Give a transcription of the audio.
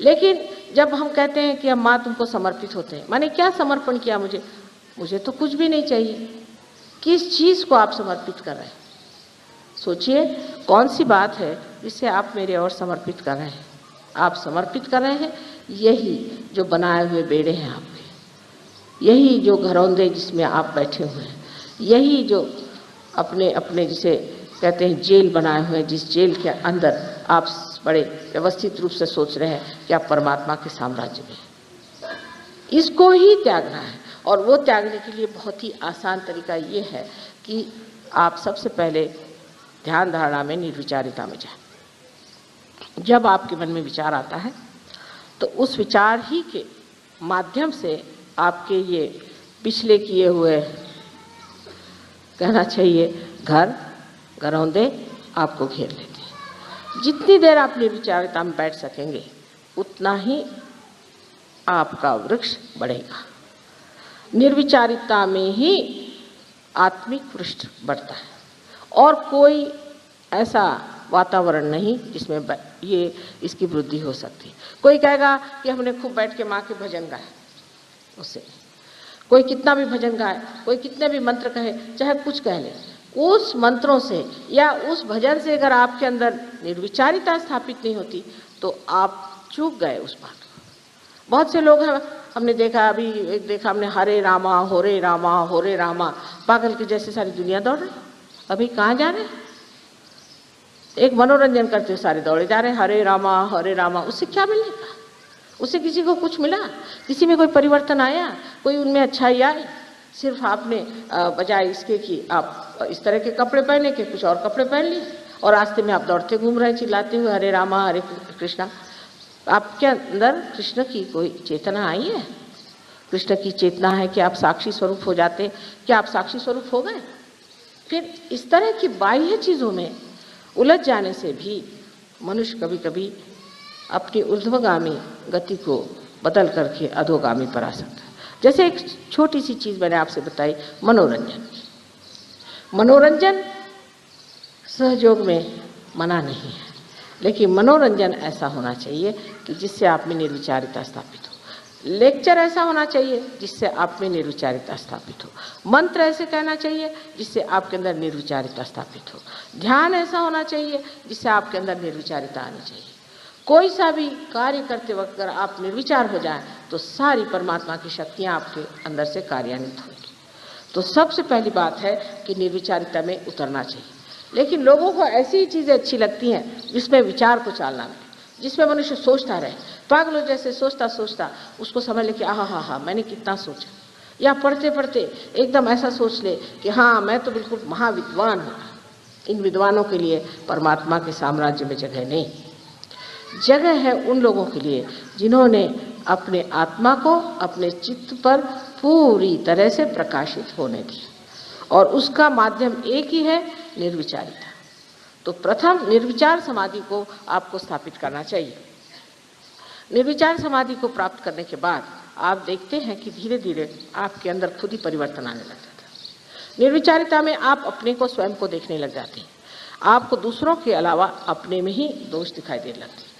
लेकिन जब हम कहते हैं कि हम माँ तुमको समर्पित होते हैं, माने क्या समर्पण किया मुझे? मुझे तो कुछ भी नहीं चाहिए। किस चीज़ को आप समर्पित कर रहे हैं? सोचिए कौन सी बात है जिससे आप मेरे और समर्पित कर रहे हैं? आप समर्पित कर रहे हैं यही जो बनाए हुए बेड़े हैं आपके, यही जो घरौंदे जिसमें आप बैठे हुए हैं, यही जो अपने अपने जिसे कहते हैं जेल बनाए हुए हैं, जिस जेल के अंदर आप बड़े व्यवस्थित रूप से सोच रहे हैं कि आप परमात्मा के साम्राज्य में, इसको ही त्यागना है। और वो त्यागने के लिए बहुत ही आसान तरीका ये है कि आप सबसे पहले ध्यान धारणा में निर्विचारिता में जाए। जब आपके मन में विचार आता है तो उस विचार ही के माध्यम से आपके ये पिछले किए हुए, कहना चाहिए, घरौंदे आपको घेर लेते हैं। जितनी देर आप निर्विचारिता में बैठ सकेंगे उतना ही आपका वृक्ष बढ़ेगा। निर्विचारिता में ही आत्मिक वृक्ष बढ़ता है और कोई ऐसा वातावरण नहीं जिसमें ये इसकी वृद्धि हो सकती है। कोई कहेगा कि हमने खूब बैठ के माँ के भजन गाए, उससे कोई कितना भी भजन गाए, कोई कितने भी मंत्र कहे, चाहे कुछ कह ले, उस मंत्रों से या उस भजन से अगर आपके अंदर निर्विचारिता स्थापित नहीं होती तो आप चूक गए उस बात को। बहुत से लोग हैं, हमने देखा, अभी एक देखा हमने, हरे रामा होरे रामा होरे रामा, पागल के जैसे सारी दुनिया दौड़ रही। अभी कहाँ जा रहे? एक मनोरंजन करते हुए सारे दौड़े जा रहे हैं, हरे रामा। उससे क्या मिलेगा? उससे किसी को कुछ मिला? किसी में कोई परिवर्तन आया? कोई उनमें अच्छाई आई? सिर्फ आपने बजाय इसके कि आप इस तरह के कपड़े पहने के कुछ और कपड़े पहन लिए और रास्ते में आप दौड़ते घूम रहे हैं चिल्लाते हुए हरे रामा हरे कृष्णा। आपके अंदर कृष्ण की कोई चेतना आई है? कृष्ण की चेतना है कि आप साक्षी स्वरूप हो जाते, क्या आप साक्षी स्वरूप हो गए? फिर इस तरह की बाह्य चीज़ों में उलझ जाने से भी मनुष्य कभी कभी अपनी ऊर्ध्वगामी गति को बदल करके अधोगामी पर आ सकता है। जैसे एक छोटी सी चीज़ मैंने आपसे बताई, मनोरंजन सहयोग में मना नहीं है, लेकिन मनोरंजन ऐसा होना चाहिए कि जिससे आप में निर्विचारिता स्थापित हो। लेक्चर ऐसा होना चाहिए जिससे आप में निर्विचारिता स्थापित हो। मंत्र ऐसे कहना चाहिए जिससे आपके अंदर निर्विचारिता स्थापित हो। ध्यान ऐसा होना चाहिए जिससे आपके अंदर निर्विचारिता आनी चाहिए। कोई सा भी कार्य करते वक्त अगर आप निर्विचार हो जाएं तो सारी परमात्मा की शक्तियाँ आपके अंदर से कार्यान्वित होंगी। तो सबसे पहली बात है कि निर्विचारिता में उतरना चाहिए। लेकिन लोगों को ऐसी ही चीज़ें अच्छी लगती हैं जिसमें विचार को चालना मिले, जिसमें मनुष्य सोचता रहे, पागलों जैसे सोचता सोचता उसको समझ ले कि हाँ मैंने कितना सोचा, या पढ़ते पढ़ते एकदम ऐसा सोच ले कि हाँ मैं तो बिल्कुल महाविद्वान हूँ। इन विद्वानों के लिए परमात्मा के साम्राज्य में जगह नहीं। जगह है उन लोगों के लिए जिन्होंने अपने आत्मा को अपने चित्त पर पूरी तरह से प्रकाशित होने दिया, और उसका माध्यम एक ही है, निर्विचारिता। तो प्रथम निर्विचार समाधि को आपको स्थापित करना चाहिए। निर्विचार समाधि को प्राप्त करने के बाद आप देखते हैं कि धीरे धीरे आपके अंदर खुद ही परिवर्तन आने लग जाता है। निर्विचारिता में आप अपने को, स्वयं को देखने लग जाते हैं। आपको दूसरों के अलावा अपने में ही दोष दिखाई देने लगते हैं।